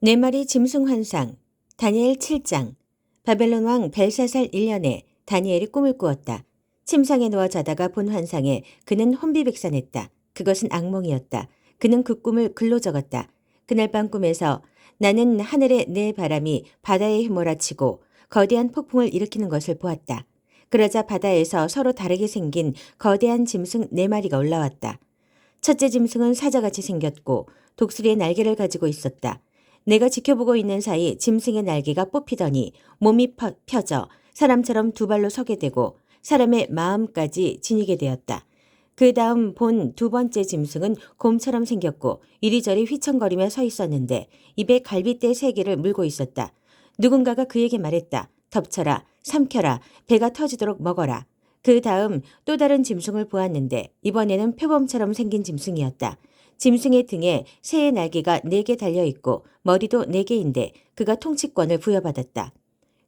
네 마리 짐승 환상. 다니엘 7장. 바벨론 왕 벨사살 1년에 다니엘이 꿈을 꾸었다. 침상에 누워 자다가 본 환상에 그는 혼비백산했다. 그것은 악몽이었다. 그는 그 꿈을 글로 적었다. 그날 밤 꿈에서 나는 하늘의 네 바람이 바다에 휘몰아치고 거대한 폭풍을 일으키는 것을 보았다. 그러자 바다에서 서로 다르게 생긴 거대한 짐승 네 마리가 올라왔다. 첫째 짐승은 사자같이 생겼고 독수리의 날개를 가지고 있었다. 내가 지켜보고 있는 사이 짐승의 날개가 뽑히더니 몸이 펴져 사람처럼 두 발로 서게 되고 사람의 마음까지 지니게 되었다. 그 다음 본 두 번째 짐승은 곰처럼 생겼고 이리저리 휘청거리며 서 있었는데 입에 갈빗대 3개를 물고 있었다. 누군가가 그에게 말했다. 덮쳐라, 삼켜라, 배가 터지도록 먹어라. 그 다음 또 다른 짐승을 보았는데 이번에는 표범처럼 생긴 짐승이었다. 짐승의 등에 새의 날개가 4개 달려있고 머리도 4개인데 그가 통치권을 부여받았다.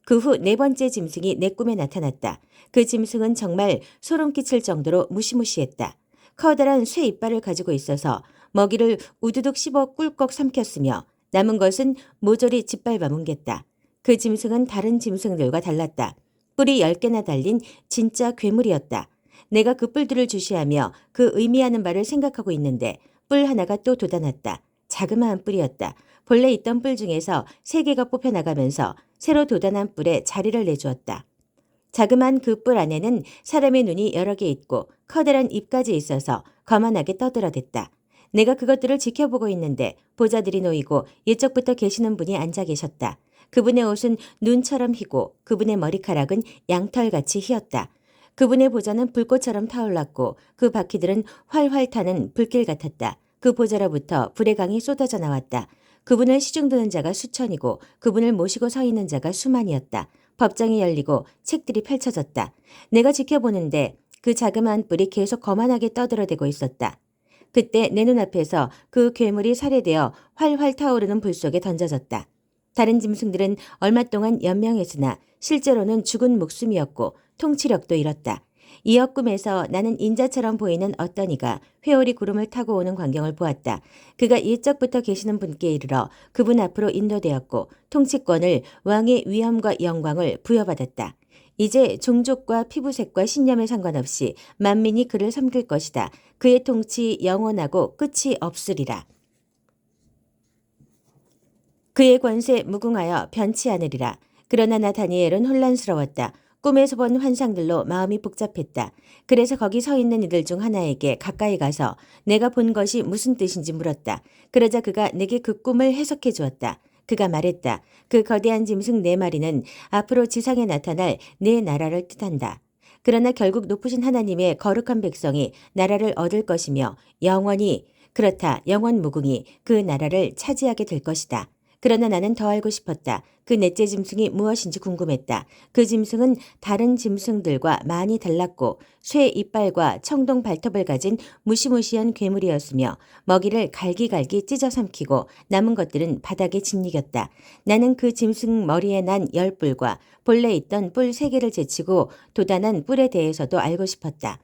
그 후 네 번째 짐승이 내 꿈에 나타났다. 그 짐승은 정말 소름 끼칠 정도로 무시무시했다. 커다란 쇠 이빨을 가지고 있어서 먹이를 우두둑 씹어 꿀꺽 삼켰으며 남은 것은 모조리 짓밟아 뭉갰다. 그 짐승은 다른 짐승들과 달랐다. 뿔이 10개나 달린 진짜 괴물이었다. 내가 그 뿔들을 주시하며 그 의미하는 바를 생각하고 있는데 뿔 하나가 또 돋아났다. 자그마한 뿔이었다. 본래 있던 뿔 중에서 3개가 뽑혀나가면서 새로 돋아난 뿔에 자리를 내주었다. 자그마한 그 뿔 안에는 사람의 눈이 여러 개 있고 커다란 입까지 있어서 거만하게 떠들어댔다. 내가 그것들을 지켜보고 있는데 보자들이 놓이고 이쪽부터 계시는 분이 앉아 계셨다. 그분의 옷은 눈처럼 희고 그분의 머리카락은 양털같이 희었다. 그분의 보좌는 불꽃처럼 타올랐고 그 바퀴들은 활활 타는 불길 같았다. 그 보좌로부터 불의 강이 쏟아져 나왔다. 그분을 시중드는 자가 수천이고 그분을 모시고 서 있는 자가 수만이었다. 법정이 열리고 책들이 펼쳐졌다. 내가 지켜보는데 그 자그마한 뿔이 계속 거만하게 떠들어대고 있었다. 그때 내 눈앞에서 그 괴물이 살해되어 활활 타오르는 불 속에 던져졌다. 다른 짐승들은 얼마 동안 연명했으나 실제로는 죽은 목숨이었고 통치력도 잃었다. 이어 꿈에서 나는 인자처럼 보이는 어떤 이가 회오리 구름을 타고 오는 광경을 보았다. 그가 이쪽부터 계시는 분께 이르러 그분 앞으로 인도되었고 통치권을 왕의 위엄과 영광을 부여받았다. 이제 종족과 피부색과 신념에 상관없이 만민이 그를 섬길 것이다. 그의 통치 영원하고 끝이 없으리라. 그의 권세 무궁하여 변치 않으리라. 그러나 나 다니엘은 혼란스러웠다. 꿈에서 본 환상들로 마음이 복잡했다. 그래서 거기 서 있는 이들 중 하나에게 가까이 가서 내가 본 것이 무슨 뜻인지 물었다. 그러자 그가 내게 그 꿈을 해석해 주었다. 그가 말했다. 그 거대한 짐승 4마리는 앞으로 지상에 나타날 내 나라를 뜻한다. 그러나 결국 높으신 하나님의 거룩한 백성이 나라를 얻을 것이며 영원히 그렇다 영원 무궁히 그 나라를 차지하게 될 것이다. 그러나 나는 더 알고 싶었다. 그 넷째 짐승이 무엇인지 궁금했다. 그 짐승은 다른 짐승들과 많이 달랐고 쇠 이빨과 청동 발톱을 가진 무시무시한 괴물이었으며 먹이를 갈기갈기 찢어 삼키고 남은 것들은 바닥에 짓이겼다. 나는 그 짐승 머리에 난 10뿔과 본래 있던 뿔 3개를 제치고 도단한 뿔에 대해서도 알고 싶었다.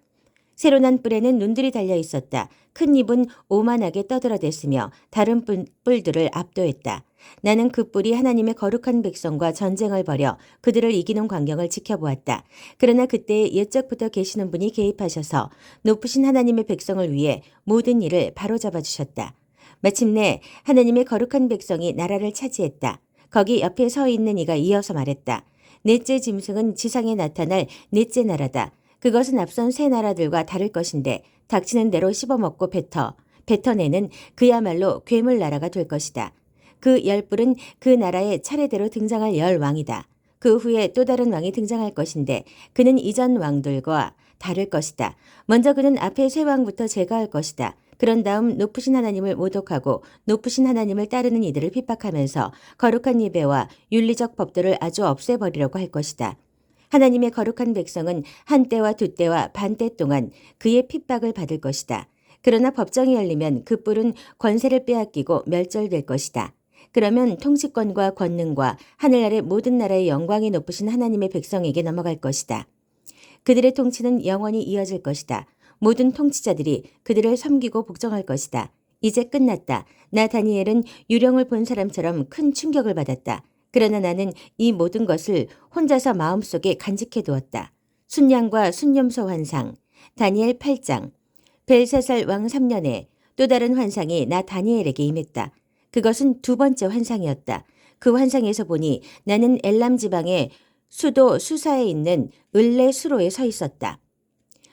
새로 난 뿔에는 눈들이 달려 있었다. 큰 입은 오만하게 떠들어댔으며 다른 뿔들을 압도했다. 나는 그 뿔이 하나님의 거룩한 백성과 전쟁을 벌여 그들을 이기는 광경을 지켜보았다. 그러나 그때 옛적부터 계시는 분이 개입하셔서 높으신 하나님의 백성을 위해 모든 일을 바로잡아 주셨다. 마침내 하나님의 거룩한 백성이 나라를 차지했다. 거기 옆에 서 있는 이가 이어서 말했다. 넷째 짐승은 지상에 나타날 넷째 나라다. 그것은 앞선 세 나라들과 다를 것인데 닥치는 대로 씹어먹고 뱉어내는 그야말로 괴물 나라가 될 것이다. 그 10뿔은 그 나라에 차례대로 등장할 10왕이다. 그 후에 또 다른 왕이 등장할 것인데 그는 이전 왕들과 다를 것이다. 먼저 그는 앞에 세 왕부터 제거할 것이다. 그런 다음 높으신 하나님을 모독하고 높으신 하나님을 따르는 이들을 핍박하면서 거룩한 예배와 윤리적 법도를 아주 없애버리려고 할 것이다. 하나님의 거룩한 백성은 한때와 두때와 반때 동안 그의 핍박을 받을 것이다. 그러나 법정이 열리면 그 뿔은 권세를 빼앗기고 멸절될 것이다. 그러면 통치권과 권능과 하늘 아래 모든 나라의 영광이 높으신 하나님의 백성에게 넘어갈 것이다. 그들의 통치는 영원히 이어질 것이다. 모든 통치자들이 그들을 섬기고 복종할 것이다. 이제 끝났다. 나 다니엘은 유령을 본 사람처럼 큰 충격을 받았다. 그러나 나는 이 모든 것을 혼자서 마음속에 간직해 두었다. 순양과 순념소 환상, 다니엘 8장, 벨사살 왕 3년에 또 다른 환상이 나 다니엘에게 임했다. 그것은 두 번째 환상이었다. 그 환상에서 보니 나는 엘람 지방의 수도 수사에 있는 을레 수로에 서 있었다.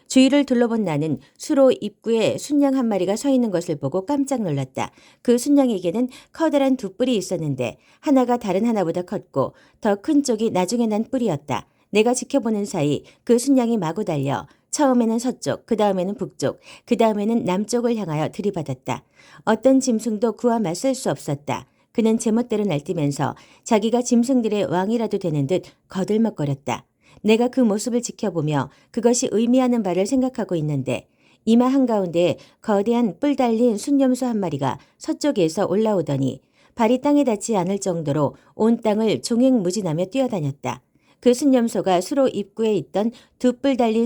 주위를 둘러본 나는 수로 입구에 순양 한 마리가 서 있는 것을 보고 깜짝 놀랐다. 그 순양에게는 커다란 두 뿔이 있었는데 하나가 다른 하나보다 컸고 더 큰 쪽이 나중에 난 뿔이었다. 내가 지켜보는 사이 그 순양이 마구 달려 처음에는 서쪽, 그 다음에는 북쪽, 그 다음에는 남쪽을 향하여 들이받았다. 어떤 짐승도 그와 맞설 수 없었다. 그는 제멋대로 날뛰면서 자기가 짐승들의 왕이라도 되는 듯 거들먹거렸다. 내가 그 모습을 지켜보며 그것이 의미하는 바를 생각하고 있는데 이마 한가운데 거대한 뿔 달린 순념소 한 마리가 서쪽에서 올라오더니 발이 땅에 닿지 않을 정도로 온 땅을 종횡무진하며 뛰어다녔다. 그 순념소가 수로 입구에 있던 두 뿔 달린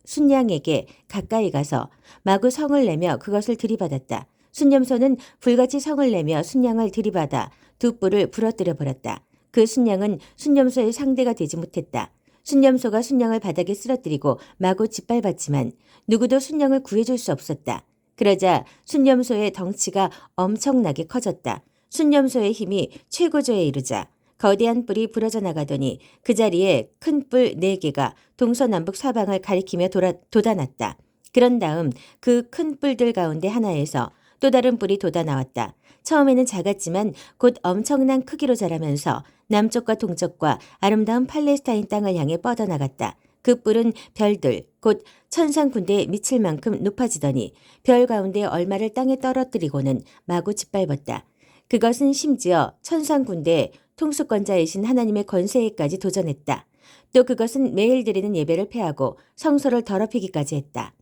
순양에게 가까이 가서 마구 성을 내며 그것을 들이받았다. 순념소는 불같이 성을 내며 순양을 들이받아 두 뿔을 부러뜨려 버렸다. 그 순양은 순념소의 상대가 되지 못했다. 순념소가 순양을 바닥에 쓰러뜨리고 마구 짓밟았지만 누구도 순양을 구해줄 수 없었다. 그러자 순념소의 덩치가 엄청나게 커졌다. 순념소의 힘이 최고조에 이르자 거대한 뿔이 부러져 나가더니 그 자리에 큰 뿔 4개가 동서남북 사방을 가리키며 돋아났다. 그런 다음 그 큰 뿔들 가운데 하나에서 또 다른 뿔이 돋아나왔다. 처음에는 작았지만 곧 엄청난 크기로 자라면서 남쪽과 동쪽과 아름다운 팔레스타인 땅을 향해 뻗어나갔다. 그 뿔은 별들, 곧 천상 군대에 미칠 만큼 높아지더니 별 가운데 얼마를 땅에 떨어뜨리고는 마구 짓밟았다. 그것은 심지어 천상 군대의 통수권자이신 하나님의 권세에까지 도전했다. 또 그것은 매일 드리는 예배를 패하고 성소를 더럽히기까지 했다.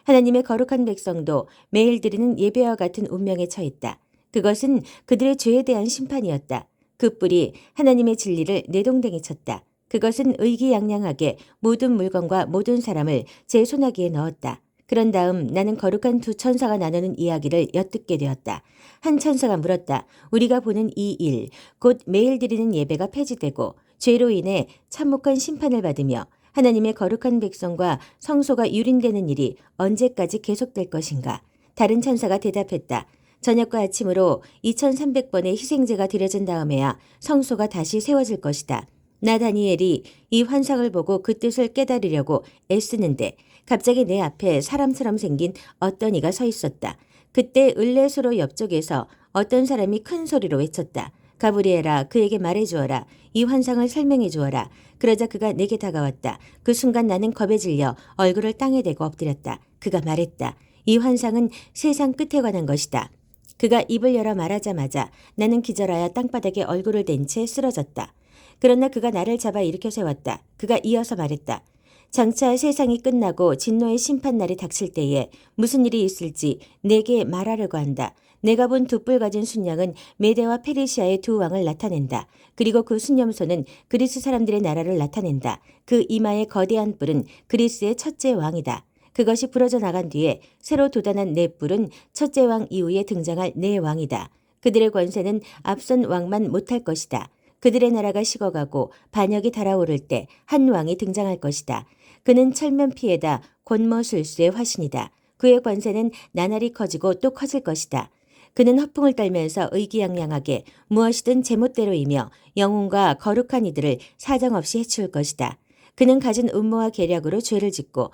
하나님의 거룩한 백성도 매일 드리는 예배와 같은 운명에 처했다. 그것은 그들의 죄에 대한 심판이었다. 그 뿔이 하나님의 진리를 내동댕이 쳤다. 그것은 의기양양하게 모든 물건과 모든 사람을 제 손아귀에 넣었다. 그런 다음 나는 거룩한 두 천사가 나누는 이야기를 엿듣게 되었다. 한 천사가 물었다. 우리가 보는 이 일, 곧 매일 드리는 예배가 폐지되고 죄로 인해 참혹한 심판을 받으며 하나님의 거룩한 백성과 성소가 유린되는 일이 언제까지 계속될 것인가? 다른 천사가 대답했다. 저녁과 아침으로 2300번의 희생제가 드려진 다음에야 성소가 다시 세워질 것이다. 나 다니엘이 이 환상을 보고 그 뜻을 깨달으려고 애쓰는데 갑자기 내 앞에 사람처럼 생긴 어떤 이가 서 있었다. 그때 을레수로 옆쪽에서 어떤 사람이 큰 소리로 외쳤다. 가브리엘아, 그에게 말해주어라. 이 환상을 설명해 주어라. 그러자 그가 내게 다가왔다. 그 순간 나는 겁에 질려 얼굴을 땅에 대고 엎드렸다. 그가 말했다. 이 환상은 세상 끝에 관한 것이다. 그가 입을 열어 말하자마자 나는 기절하여 땅바닥에 얼굴을 댄 채 쓰러졌다. 그러나 그가 나를 잡아 일으켜 세웠다. 그가 이어서 말했다. 장차 세상이 끝나고 진노의 심판날이 닥칠 때에 무슨 일이 있을지 내게 말하려고 한다. 내가 본 두 뿔 가진 순양은 메대와 페르시아의 두 왕을 나타낸다. 그리고 그 순념소는 그리스 사람들의 나라를 나타낸다. 그 이마의 거대한 뿔은 그리스의 첫째 왕이다. 그것이 부러져 나간 뒤에 새로 돋아난 네 뿔은 첫째 왕 이후에 등장할 네 왕이다. 그들의 권세는 앞선 왕만 못할 것이다. 그들의 나라가 식어가고 반역이 달아오를 때 한 왕이 등장할 것이다. 그는 철면피에다 권모술수의 화신이다. 그의 권세는 나날이 커지고 또 커질 것이다. 그는 허풍을 떨면서 의기양양하게 무엇이든 제멋대로이며 영웅과 거룩한 이들을 사정없이 해치울 것이다. 그는 가진 음모와 계략으로 죄를 짓고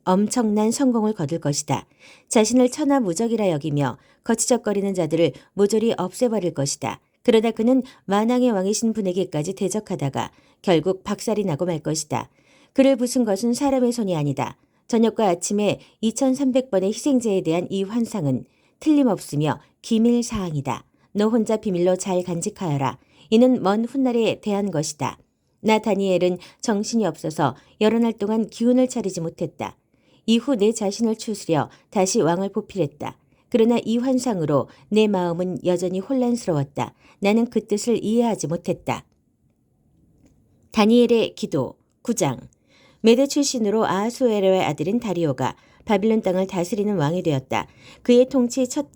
엄청난 성공을 거둘 것이다. 자신을 천하무적이라 여기며 거치적거리는 자들을 모조리 없애버릴 것이다. 그러다 그는 만왕의 왕이신 분에게까지 대적하다가 결국 박살이 나고 말 것이다. 그를 부순 것은 사람의 손이 아니다. 저녁과 아침에 2300번의 희생제에 대한 이 환상은 틀림없으며 기밀사항이다. 너 혼자 비밀로 잘 간직하여라. 이는 먼 훗날에 대한 것이다. 나 다니엘은 정신이 없어서 여러 날 동안 기운을 차리지 못했다. 이후 내 자신을 추스려 다시 왕을 보필했다. 그러나 이 환상으로 내 마음은 여전히 혼란스러웠다. 나는 그 뜻을 이해하지 못했다. 다니엘의 기도 9장. 메대 출신으로 아하수에로의 아들인 다리오가 바빌론 땅을 다스리는 왕이 되었다. 그의 통치 첫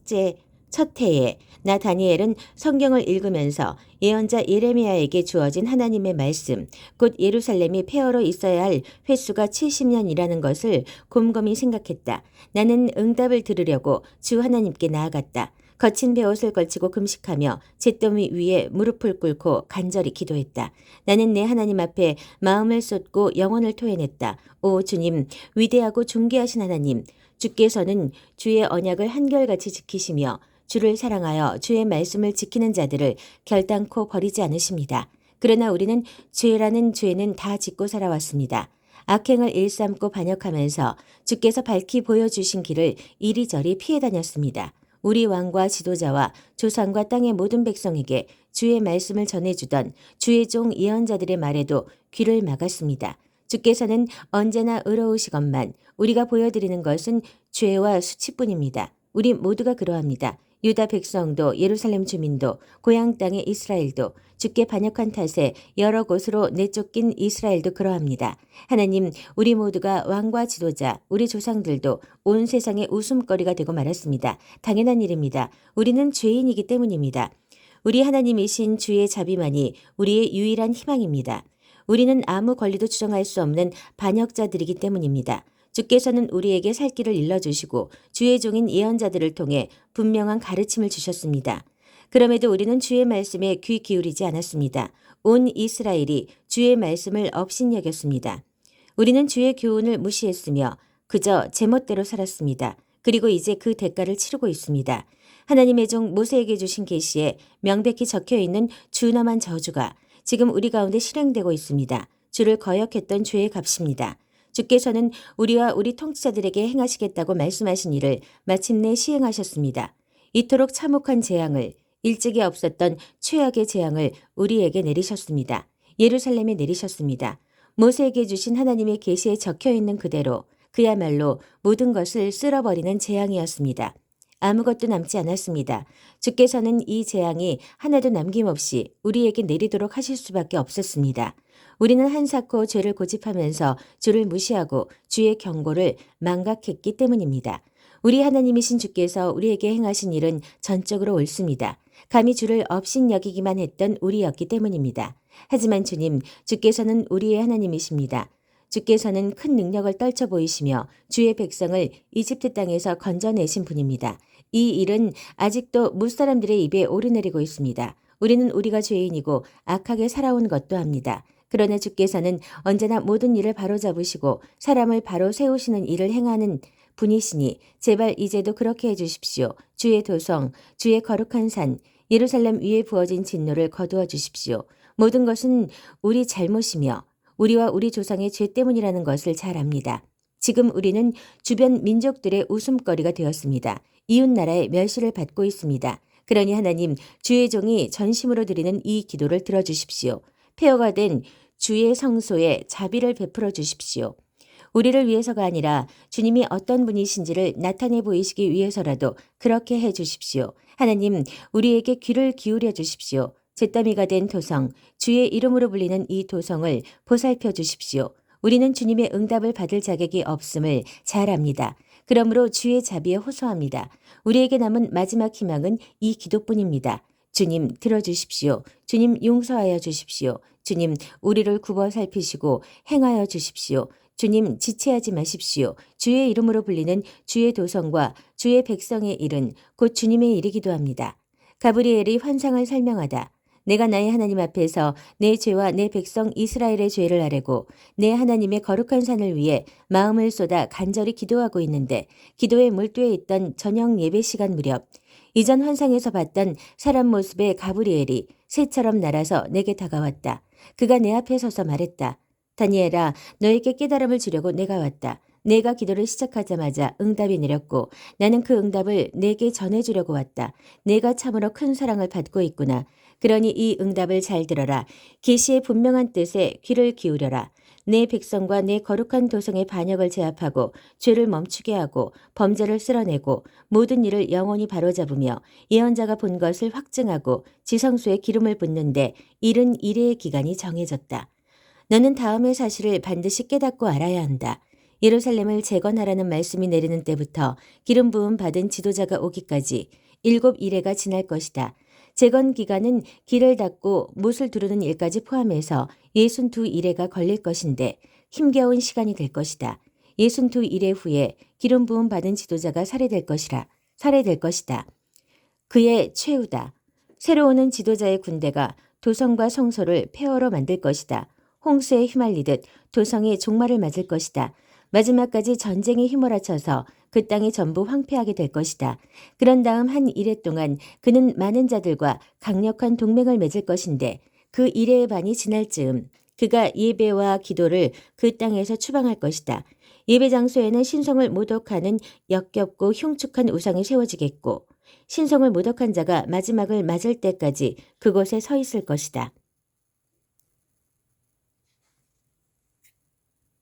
해에 나 다니엘은 성경을 읽으면서 예언자 예레미야에게 주어진 하나님의 말씀, 곧 예루살렘이 폐허로 있어야 할 횟수가 70년이라는 것을 곰곰이 생각했다. 나는 응답을 들으려고 주 하나님께 나아갔다. 거친 베옷을 걸치고 금식하며 잿더미 위에 무릎을 꿇고 간절히 기도했다. 나는 내 하나님 앞에 마음을 쏟고 영혼을 토해냈다. 오 주님, 위대하고 존귀하신 하나님, 주께서는 주의 언약을 한결같이 지키시며 주를 사랑하여 주의 말씀을 지키는 자들을 결단코 버리지 않으십니다. 그러나 우리는 죄라는 죄는 다 짓고 살아왔습니다. 악행을 일삼고 반역하면서 주께서 밝히 보여주신 길을 이리저리 피해 다녔습니다. 우리 왕과 지도자와 조상과 땅의 모든 백성에게 주의 말씀을 전해주던 주의 종 예언자들의 말에도 귀를 막았습니다. 주께서는 언제나 의로우시건만 우리가 보여드리는 것은 죄와 수치뿐입니다. 우리 모두가 그러합니다. 유다 백성도 예루살렘 주민도 고향 땅의 이스라엘도 주께 반역한 탓에 여러 곳으로 내쫓긴 이스라엘도 그러합니다. 하나님, 우리 모두가 왕과 지도자, 우리 조상들도 온 세상의 웃음거리가 되고 말았습니다. 당연한 일입니다. 우리는 죄인이기 때문입니다. 우리 하나님이신 주의 자비만이 우리의 유일한 희망입니다. 우리는 아무 권리도 주장할 수 없는 반역자들이기 때문입니다. 주께서는 우리에게 살 길을 일러주시고 주의 종인 예언자들을 통해 분명한 가르침을 주셨습니다. 그럼에도 우리는 주의 말씀에 귀 기울이지 않았습니다. 온 이스라엘이 주의 말씀을 업신여겼습니다. 우리는 주의 교훈을 무시했으며 그저 제멋대로 살았습니다. 그리고 이제 그 대가를 치르고 있습니다. 하나님의 종 모세에게 주신 계시에 명백히 적혀있는 준엄한 저주가 지금 우리 가운데 실행되고 있습니다. 주를 거역했던 죄의 값입니다. 주께서는 우리와 우리 통치자들에게 행하시겠다고 말씀하신 일을 마침내 시행하셨습니다. 이토록 참혹한 재앙을, 일찍이 없었던 최악의 재앙을 우리에게 내리셨습니다. 예루살렘에 내리셨습니다. 모세에게 주신 하나님의 계시에 적혀있는 그대로 그야말로 모든 것을 쓸어버리는 재앙이었습니다. 아무것도 남지 않았습니다. 주께서는 이 재앙이 하나도 남김없이 우리에게 내리도록 하실 수밖에 없었습니다. 우리는 한사코 죄를 고집하면서 주를 무시하고 주의 경고를 망각했기 때문입니다. 우리 하나님이신 주께서 우리에게 행하신 일은 전적으로 옳습니다. 감히 주를 업신여기기만 했던 우리였기 때문입니다. 하지만 주님, 주께서는 우리의 하나님이십니다. 주께서는 큰 능력을 떨쳐 보이시며 주의 백성을 이집트 땅에서 건져내신 분입니다. 이 일은 아직도 무사람들의 입에 오르내리고 있습니다. 우리는 우리가 죄인이고 악하게 살아온 것도 합니다. 그러나 주께서는 언제나 모든 일을 바로잡으시고 사람을 바로 세우시는 일을 행하는 분이시니 제발 이제도 그렇게 해주십시오. 주의 도성, 주의 거룩한 산, 예루살렘 위에 부어진 진노를 거두어 주십시오. 모든 것은 우리 잘못이며 우리와 우리 조상의 죄 때문이라는 것을 잘 압니다. 지금 우리는 주변 민족들의 웃음거리가 되었습니다. 이웃 나라의 멸시를 받고 있습니다. 그러니 하나님, 주의 종이 전심으로 드리는 이 기도를 들어주십시오. 폐허가 된 주의 성소에 자비를 베풀어 주십시오. 우리를 위해서가 아니라 주님이 어떤 분이신지를 나타내 보이시기 위해서라도 그렇게 해 주십시오. 하나님, 우리에게 귀를 기울여 주십시오. 잿더미가 된 도성, 주의 이름으로 불리는 이 도성을 보살펴 주십시오. 우리는 주님의 응답을 받을 자격이 없음을 잘 압니다. 그러므로 주의 자비에 호소합니다. 우리에게 남은 마지막 희망은 이 기도뿐입니다. 주님, 들어주십시오. 주님, 용서하여 주십시오. 주님, 우리를 굽어 살피시고 행하여 주십시오. 주님, 지체하지 마십시오. 주의 이름으로 불리는 주의 도성과 주의 백성의 일은 곧 주님의 일이기도 합니다. 가브리엘이 환상을 설명하다. 내가 나의 하나님 앞에서 내 죄와 내 백성 이스라엘의 죄를 아뢰고 내 하나님의 거룩한 산을 위해 마음을 쏟아 간절히 기도하고 있는데 기도에 몰두해 있던 저녁 예배 시간 무렵 이전 환상에서 봤던 사람 모습의 가브리엘이 새처럼 날아서 내게 다가왔다. 그가 내 앞에 서서 말했다. 다니엘아, 너에게 깨달음을 주려고 내가 왔다. 내가 기도를 시작하자마자 응답이 내렸고 나는 그 응답을 내게 전해주려고 왔다. 내가 참으로 큰 사랑을 받고 있구나. 그러니 이 응답을 잘 들어라. 계시의 분명한 뜻에 귀를 기울여라. 내 백성과 내 거룩한 도성의 반역을 제압하고 죄를 멈추게 하고 범죄를 쓸어내고 모든 일을 영원히 바로잡으며 예언자가 본 것을 확증하고 지성소에 기름을 붓는데 이른 이래의 기간이 정해졌다. 너는 다음의 사실을 반드시 깨닫고 알아야 한다. 예루살렘을 재건하라는 말씀이 내리는 때부터 기름 부음 받은 지도자가 오기까지 7일회가 지날 것이다. 재건 기간은 길을 닦고 못을 두르는 일까지 포함해서 62일회가 걸릴 것인데 힘겨운 시간이 될 것이다. 62일회 후에 기름 부음 받은 지도자가 살해될 것이다. 그의 최후다. 새로 오는 지도자의 군대가 도성과 성소를 폐허로 만들 것이다. 홍수에 휘말리듯 도성이 종말을 맞을 것이다. 마지막까지 전쟁에 휘몰아쳐서 그 땅이 전부 황폐하게 될 것이다. 그런 다음 한 일해 동안 그는 많은 자들과 강력한 동맹을 맺을 것인데 그 일해의 반이 지날 즈음 그가 예배와 기도를 그 땅에서 추방할 것이다. 예배 장소에는 신성을 모독하는 역겹고 흉측한 우상이 세워지겠고 신성을 모독한 자가 마지막을 맞을 때까지 그곳에 서 있을 것이다.